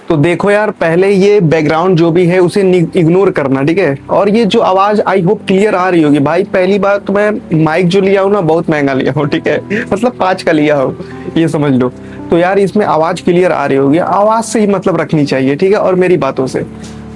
तो देखो यार, पहले ये बैकग्राउंड जो भी है उसे इग्नोर करना, ठीक है। और ये जो आवाज आई होप क्लियर आ रही होगी भाई। पहली बात तो मैं माइक जो लिया हूँ ना बहुत महंगा लिया हूँ, ठीक है। मतलब 5 का लिया हूँ, ये समझ लो। तो यार इसमें आवाज क्लियर आ रही होगी, आवाज से ही मतलब रखनी चाहिए, ठीक है, और मेरी बातों से।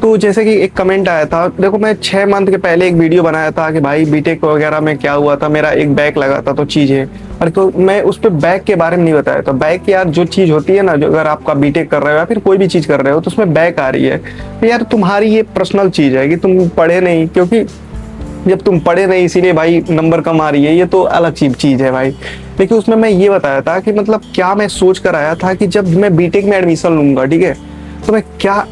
तो जैसे कि एक कमेंट आया था, देखो मैं 6 मंथ के पहले एक वीडियो बनाया था कि भाई बीटेक वगैरह में क्या हुआ था, मेरा एक बैक लगा था तो चीज़ है। और तो मैं उस पर बैक के बारे में नहीं बताया। तो बैक यार जो चीज़ होती है ना, जो अगर आपका बीटेक कर रहे हो या फिर कोई भी चीज़ कर रहे हो तो उसमें बैक आ रही है, तो यार तुम्हारी ये पर्सनल चीज़ है कि तुम पढ़े नहीं, क्योंकि जब तुम पढ़े नहीं इसीलिए भाई नंबर कम आ रही है, ये तो अलग चीज़ है भाई। लेकिन उसमें मैं ये बताया था कि मतलब क्या मैं सोच कर आया था कि जब मैं बीटेक में एडमिशन लूंगा, ठीक है, तो मैं क्या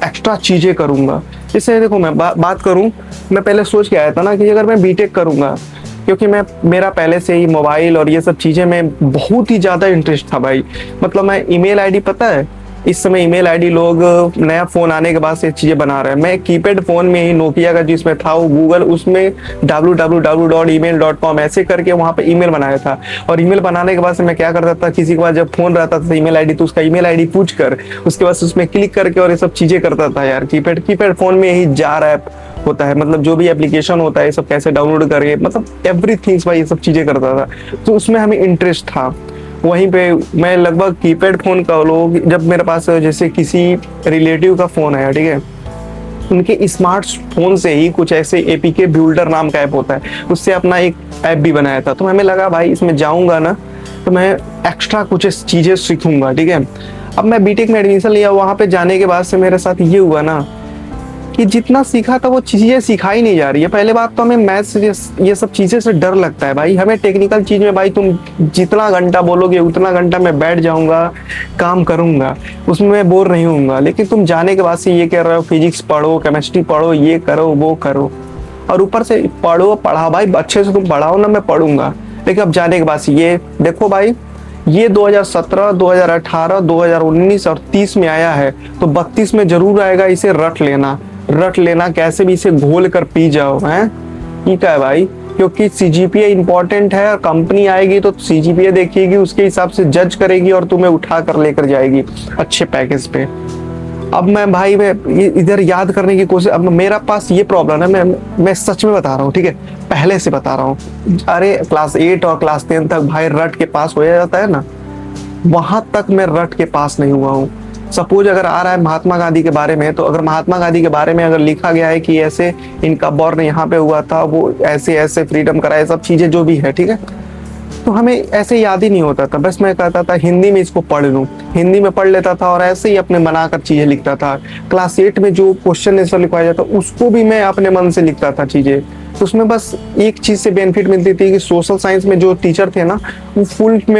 एक्स्ट्रा चीजें करूंगा। जैसे देखो मैं बात करूं, मैं पहले सोच के आया था ना कि अगर मैं बीटेक करूंगा, क्योंकि मैं मेरा पहले से ही मोबाइल और ये सब चीजें में बहुत ही ज्यादा इंटरेस्ट था भाई। मतलब मैं ईमेल आईडी, पता है इस समय ईमेल आईडी लोग नया फोन आने के बाद से चीजें बना रहे हैं। मैं कीपैड फोन में ही नोकिया का जिसमें था वो गूगल, उसमें www.email.com ऐसे करके वहां पे ईमेल बनाया था। और ईमेल बनाने के बाद से मैं क्या करता था, किसी के पास जब फोन रहता था ईमेल आईडी, तो उसका ईमेल आईडी पूछ कर उसके बाद उसमें क्लिक करके और ये सब चीजें करता था यार। कीपैड फोन में ही जार ऐप होता है, मतलब जो भी एप्लीकेशन होता है ये सब कैसे डाउनलोड करके, मतलब एवरीथिंग भाई ये सब चीजें करता था। तो उसमें हमें इंटरेस्ट था। वहीं पे मैं लगभग कीपैड फोन का लोग, जब मेरे पास जैसे किसी रिलेटिव का फोन आया, ठीक है, उनके स्मार्टफोन से ही कुछ ऐसे एपीके बिल्डर नाम का ऐप होता है, उससे अपना एक ऐप भी बनाया था। तो हमें लगा भाई इसमें जाऊंगा ना तो मैं एक्स्ट्रा कुछ चीजें सीखूंगा, ठीक है। अब मैं बीटेक में एडमिशन लिया, वहां पे जाने के बाद से मेरे साथ ये हुआ ना कि जितना सीखा था वो चीजें सिखाई नहीं जा रही है। पहले बात तो हमें मैथ्स ये सब चीजें से डर लगता है भाई। हमें टेक्निकल चीज में भाई तुम जितना घंटा बोलोगे उतना घंटा मैं बैठ जाऊंगा, काम करूंगा, उसमें मैं बोर नहीं होऊंगा। लेकिन तुम जाने के बाद से ये कह रहे हो फिजिक्स पढ़ो, केमिस्ट्री पढ़ो, ये करो वो करो, और ऊपर से पढ़ा भाई अच्छे से तुम पढ़ाओ ना, मैं पढ़ूंगा। लेकिन अब जाने के बाद से ये देखो भाई, ये 2017, 2018, 2019 और 30 में आया है, तो 32 में जरूर आएगा। इसे रट लेना, कैसे भी इसे घोल कर पी जाओ, हैं ठीक है भाई। क्योंकि सीजीपीए इंपॉर्टेंट है, और कंपनी आएगी तो सीजीपीए देखेगी, उसके हिसाब से जज करेगी और तुम्हें उठा कर लेकर जाएगी अच्छे पैकेज पे। अब मैं भाई मैं इधर याद करने की कोशिश, अब मेरा पास ये प्रॉब्लम है, मैं सच में बता रहा हूँ, ठीक है, पहले से बता रहा हूँ। अरे क्लास 8 और क्लास 10 तक भाई रट के पास हो जाता है ना, वहां तक मैं रट के पास नहीं हुआ हूँ। सपोज अगर आ रहा है महात्मा गांधी के बारे में, तो अगर महात्मा गांधी के बारे में अगर लिखा गया है कि ऐसे इनका बॉर्न यहाँ पे हुआ था, वो ऐसे ऐसे फ्रीडम कराए, सब चीजें जो भी है, ठीक है, तो हमें ऐसे याद ही नहीं होता था। बस मैं कहता था हिंदी में इसको पढ़ लूं, हिंदी में पढ़ लेता था और ऐसे ही अपने बनाकर चीजें लिखता था। क्लास 8 में जो क्वेश्चन आंसर लिखवाया जाता उसको भी मैं अपने मन से लिखता था चीजें। तो उसमें बस एक चीज से बेनिफिट मिलती थी कि सोशल साइंस में जो टीचर थे ना, वो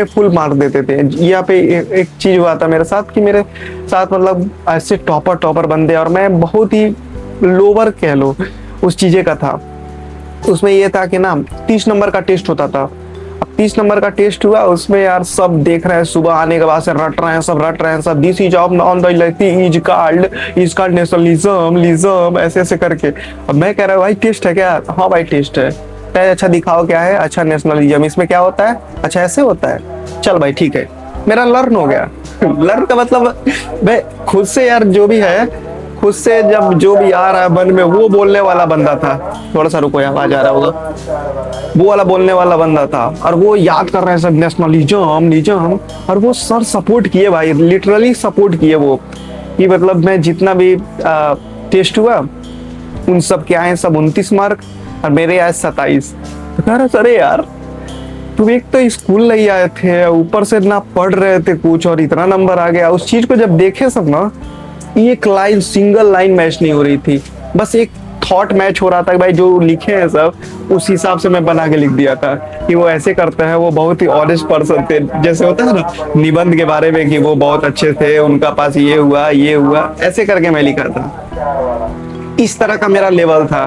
फुल मार्क देते थे। यहाँ पे एक चीज हुआ था मेरे साथ कि मेरे साथ मतलब ऐसे टॉपर बंदे, और मैं बहुत ही लोअर कह लो उस चीजें का था। उसमें ये था कि ना 30 नंबर का टेस्ट होता था। अब 30 नंबर का टेस्ट हुआ, उसमें यार सब देख रहे हैं, सुबह आने के बाद से रट रहे हैं सब, this is on the is called nationalism ऐसे ऐसे करके। अब मैं कह रहा हूँ भाई टेस्ट है क्या? हाँ भाई टेस्ट है। अच्छा दिखाओ क्या है? अच्छा नेशनलिज्म, इसमें क्या होता है? अच्छा ऐसे होता है, चल भाई ठीक है, मेरा लर्न हो गया। लर्न का मतलब मैं खुद से यार जो भी है, खुद से जब जो भी आ रहा है मन में, वो बोलने वाला बंदा था। थोड़ा सा रुको, आवाज आ रहा होगा, वो वाला बोलने वाला बंदा था, और वो याद कर रहे हैं सब नेशनलिज्म, और वो सर सपोर्ट किए भाई, लिटरली सपोर्ट किए वो, कि मतलब मैं जितना भी टेस्ट हुआ उन सब के आए सब 29 मार्क और मेरे आए 27। तो कह रहे अरे यार तुम एक तो स्कूल नहीं आए थे, ऊपर से ना पढ़ रहे थे कुछ, और इतना नंबर आ गया। उस चीज को जब देखे सब ना, एक लाइन, सिंगल लाइन मैच नहीं हो रही थी, बस एक थॉट मैच हो रहा था कि भाई जो लिखे हैं सब उस हिसाब से मैं बना के लिख दिया था कि वो ऐसे करते हैं, वो बहुत ही ऑनेस्ट पर्सन थे। जैसे होता है ना निबंध के बारे में कि वो बहुत अच्छे थे, उनका पास ये हुआ, ऐसे करके मैं लिखा था। इस तरह का मेरा लेवल था।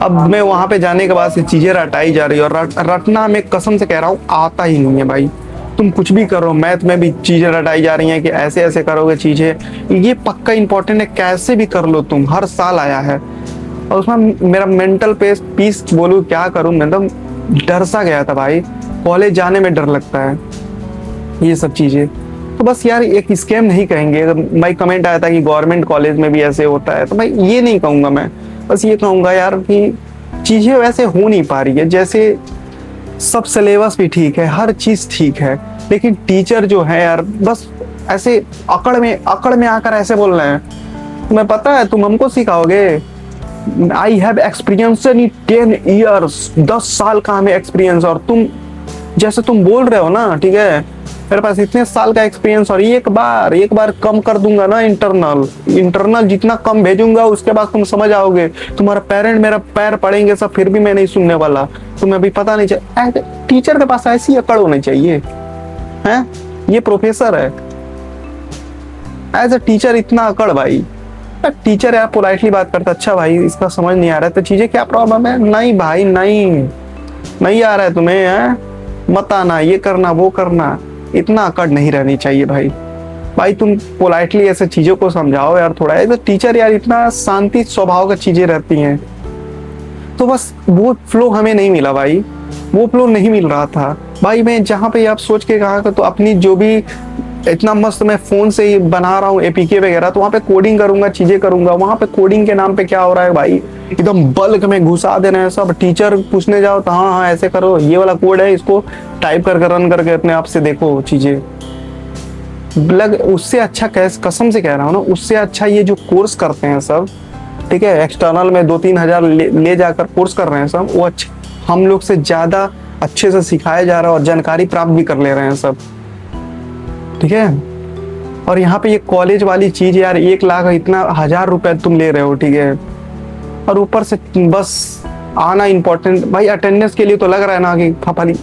अब मैं वहां पे जाने के बाद से चीजें रटाई जा रही है, और रटना मैं कसम से कह रहा हूँ आता ही नहीं है भाई। तुम कुछ भी करो, मैथ में भी चीजें रटाई जा रही हैं कि ऐसे ऐसे करोगे चीजें, ये पक्का इंपॉर्टेंट है, कैसे भी कर लो तुम, हर साल आया है। और उसमें मेरा मेंटल पीस बोलूं क्या करूं, मैं एकदम डर सा गया था भाई। कॉलेज जाने में डर लगता है ये सब चीजें। तो बस यार एक स्कैम नहीं कहेंगे। भाई कमेंट आया था कि गवर्नमेंट कॉलेज में भी ऐसे होता है, तो भाई ये नहीं कहूंगा मैं, बस ये कहूंगा यार कि चीजें वैसे हो नहीं पा रही है। जैसे सब सिलेबस भी ठीक है, हर चीज ठीक है, लेकिन टीचर जो है यार बस ऐसे अकड़ में आकर ऐसे बोल रहे हैं। तुम्हें पता है, तुम हमको सिखाओगे? I have experience in 10 years, 10 साल का हमें एक्सपीरियंस, और तुम जैसे तुम बोल रहे हो ना, ठीक है, मेरे पास इतने साल का एक्सपीरियंस, और एक बार कम कर दूंगा ना इंटरनल जितना कम भेजूंगा, उसके बाद तुम समझ आओगे, तुम्हारा पेरेंट मेरा पैर पड़ेंगे सब, फिर भी मैं नहीं सुनने वाला। तुम्हें अभी पता नहीं चाहिए, टीचर के पास ऐसी अकड़ होनी चाहिए हैं? ये प्रोफेसर है, एज अ टीचर इतना अकड़ भाई। टीचर यार पोलाइटली बात करता, अच्छा भाई इसका समझ नहीं आ रहा है तो चीजें क्या प्रॉब्लम है? नहीं भाई नहीं आ रहा है तुम्हें, है मत आना, ये करना वो करना, इतना अकड़ नहीं रहनी चाहिए भाई तुम पोलाइटली ऐसे चीजों को समझाओ यार थोड़ा। एज अ टीचर यार इतना शांति स्वभाव का चीजें रहती हैं, तो बस वो फ्लो हमें नहीं मिला भाई, वो फ्लो नहीं मिल रहा था भाई। मैं जहाँ पे आप सोच के कहा तो अपनी जो भी इतना मस्त मैं फोन से ही बना रहा हूँ एपीके वगैरह, तो वहाँ पे कोडिंग करूंगा, चीजें करूंगा, वहाँ पे कोडिंग के नाम पे क्या हो रहा है भाई, एकदम बल्क में घुसा दे रहे हैं सब। टीचर पूछने जाओ तो हाँ ऐसे करो, ये वाला कोड है, इसको टाइप करके रन करके अपने आप से देखो चीजें। उससे अच्छा कसम से कह रहा हूँ ना, उससे अच्छा ये जो कोर्स करते हैं सब, ठीक है, एक्सटर्नल में 2-3 हजार ले जाकर कोर्स कर रहे हैं सब, वो अच्छे हम लोग से ज्यादा अच्छे से सिखाया जा रहा है और जानकारी प्राप्त भी कर ले रहे हैं सब, ठीक है। और यहाँ पे ये कॉलेज वाली चीज यार, 1 लाख इतना 1000 रुपए तुम ले रहे हो, ठीक है, और ऊपर से बस आना इम्पोर्टेंट भाई। अटेंडेंस के लिए तो लग रहा है ना कि फफाली,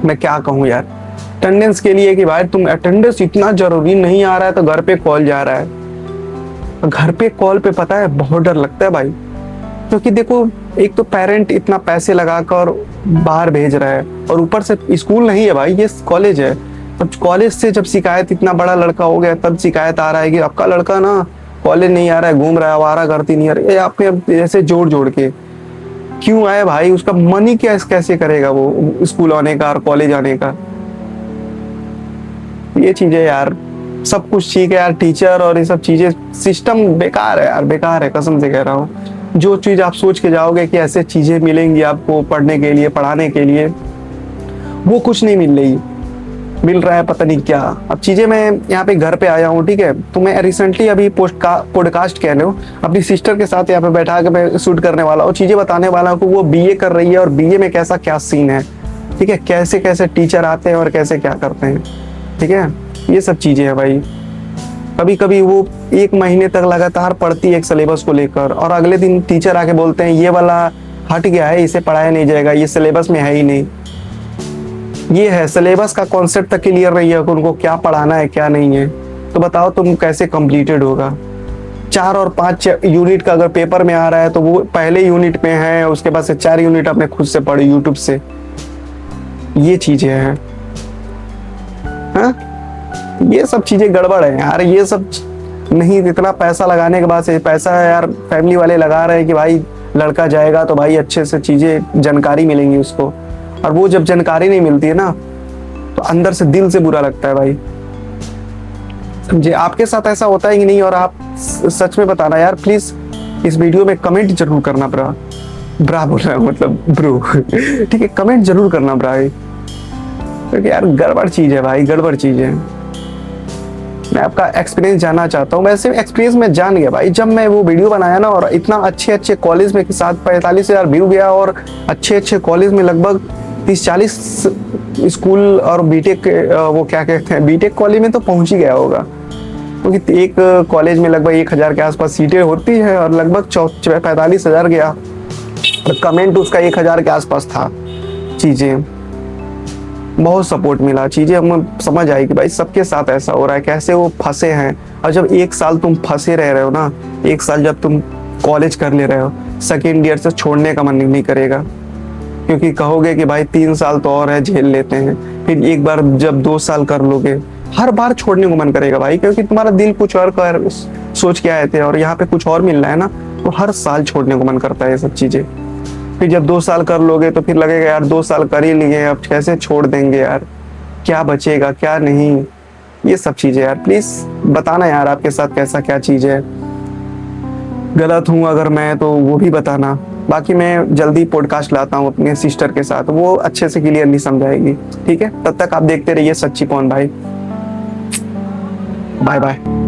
मैं क्या कहूँ यार, अटेंडेंस के लिए कि भाई तुम अटेंडेंस इतना जरूरी नहीं आ रहा है तो घर पे कॉल जा रहा है। घर पे कॉल पे पता है बहुत डर लगता है भाई, क्योंकि देखो एक तो पेरेंट इतना पैसे लगाकर बाहर भेज रहा है, और ऊपर से स्कूल नहीं है भाई, ये कॉलेज है। अब कॉलेज से जब शिकायत, इतना बड़ा लड़का हो गया तब शिकायत आ रहा है कि आपका लड़का ना कॉलेज नहीं आ रहा है, घूम रहा है, आवारा करती नहीं आ रही है, आपने ऐसे जोड़ के क्यों आए भाई? उसका मनी कैसे करेगा वो स्कूल आने का और कॉलेज आने का? ये चीजें यार, सब कुछ ठीक है यार, टीचर और ये सब चीजें, सिस्टम बेकार है यार, बेकार है, कसम से कह रहा हूँ। जो चीज आप सोच के जाओगे कि ऐसे चीजें मिलेंगी आपको पढ़ने के लिए, पढ़ाने के लिए, वो कुछ नहीं मिल रहा है, पता नहीं क्या। अब चीजें, मैं यहाँ पे घर पे आया हूँ, ठीक है, तो मैं रिसेंटली अभी पॉडकास्ट कह रहे हो अपनी सिस्टर के साथ यहाँ पे बैठा के मैं शूट करने वाला हूँ, चीजें बताने वाला हूँ कि वो बीए कर रही है और बीए में कैसा क्या सीन है, ठीक है, कैसे कैसे टीचर आते हैं और कैसे क्या करते हैं, ठीक है, ये सब चीजें है भाई। कभी कभी वो 1 महीने तक लगातार पढ़ती है एक सिलेबस को लेकर, और अगले दिन टीचर आके बोलते हैं ये वाला हट गया है, इसे पढ़ाया नहीं जाएगा, ये सिलेबस में है ही नहीं। ये है सिलेबस का कॉन्सेप्ट तक क्लियर नहीं है उनको क्या पढ़ाना है क्या नहीं है, तो बताओ तुम कैसे कंप्लीटेड होगा? 4 और 5 यूनिट का अगर पेपर में आ रहा है तो वो पहले यूनिट में है, उसके बाद से 4 यूनिट आपने खुद से पढ़े यूट्यूब से। ये चीजें हैं, हाँ, ये सब चीजें गड़बड़ है यार। ये सब नहीं, इतना पैसा लगाने के बाद से, पैसा यार फैमिली वाले लगा रहे हैं कि भाई लड़का जाएगा तो भाई अच्छे से चीजें जानकारी मिलेंगी उसको, और वो जब जानकारी नहीं मिलती है ना तो अंदर से दिल से बुरा लगता है भाई, समझे? आपके साथ ऐसा होता है कि नहीं? और आप सच में बताना यार प्लीज, इस वीडियो में कमेंट जरूर करना। ब्रा बोल रहा हूँ, मतलब ब्रो ठीक है, कमेंट जरूर करना भाई, क्योंकि यार गड़बड़ चीज है भाई, गड़बड़ चीज है। मैं आपका एक्सपीरियंस जानना चाहता हूँ। वैसे एक्सपीरियंस मैं जान गया भाई, जब मैं वो वीडियो बनाया ना, और इतना अच्छे कॉलेज में के साथ 45,000 व्यू गया, और अच्छे कॉलेज में लगभग 30-40 स्कूल और बीटेक, वो क्या कहते हैं, बीटेक कॉलेज में तो पहुंच ही गया होगा, क्योंकि एक कॉलेज में लगभग 1000 के आसपास सीटें होती है, और लगभग 45,000 गया, और कमेंट उसका 1000 के आसपास था। चीजें बहुत सपोर्ट मिला, चीजें हमें समझ आई कि भाई सबके साथ ऐसा हो रहा है, कैसे वो फंसे हैं। और जब 1 साल तुम फंसे रह हो ना, 1 साल जब तुम कॉलेज कर ले रहे हो, सेकेंड ईयर से छोड़ने का मन नहीं करेगा, क्योंकि कहोगे कि भाई 3 साल तो और है, झेल लेते हैं। फिर एक बार जब 2 साल कर लोगे, हर बार छोड़ने को मन करेगा भाई, क्योंकि तुम्हारा दिल कुछ और सोच के आए थे और यहाँ पे कुछ और मिल रहा है ना, तो हर साल छोड़ने को मन करता है ये सब चीजें। फिर जब 2 साल कर लोगे तो फिर लगेगा यार 2 साल कर ही लिए, अब कैसे छोड़ देंगे यार, क्या बचेगा क्या नहीं। ये सब चीजें यार प्लीज बताना यार, आपके साथ कैसा क्या चीज है, गलत हूँ अगर मैं तो वो भी बताना। बाकी मैं जल्दी पॉडकास्ट लाता हूँ अपने सिस्टर के साथ, वो अच्छे से क्लियरली समझाएगी। ठीक है, तब तक आप देखते रहिए सच्ची पॉन भाई। Bye bye.